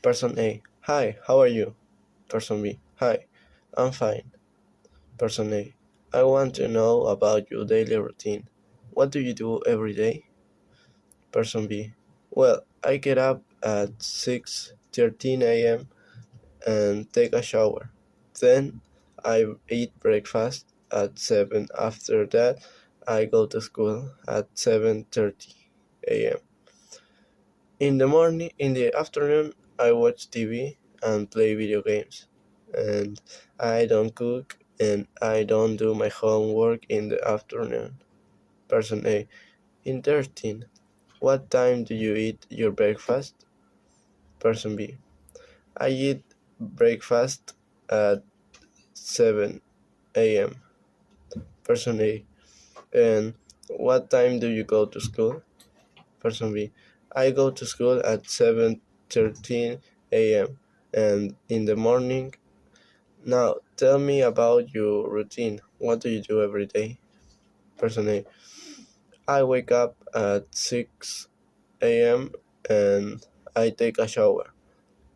Person A. Hi, how are you? Person B. Hi, I'm fine. Person A. I want to know about your daily routine. What do you do every day? Person B. Well, I get up at 6:13 a.m. and take a shower. Then I eat breakfast at 7. After that, I go to school at 7:30 a.m. In the afternoon, I watch TV and play video games. And I don't cook and I don't do my homework in the afternoon. Person A. Interesting. What time do you eat your breakfast? Person B. I eat breakfast at 7 a.m. Person A. And what time do you go to school? Person B. I go to school at 7:13 a.m. and in the morning. Now tell me about your routine. What do you do every day? Person A. I wake up at 6 a.m. and I take a shower.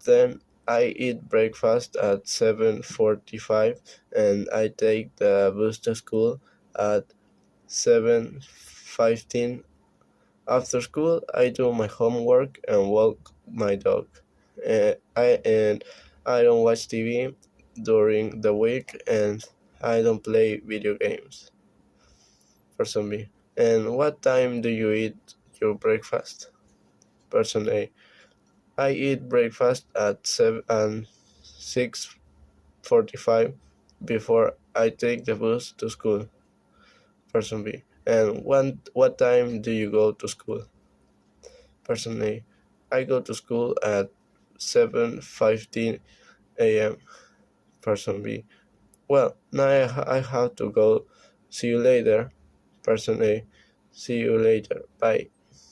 Then I eat breakfast at 7:45 and I take the bus to school at 7:15. After school, I do my homework and walk my dog. I don't watch TV during the week and I don't play video games. Person B. And what time do you eat your breakfast? Person A. I eat breakfast at 6:45 before I take the bus to school. Person B. And what time do you go to school? Person A. I go to school at 7:15 a.m. Person B. Well, now I have to go. See you later. Person A. See you later. Bye.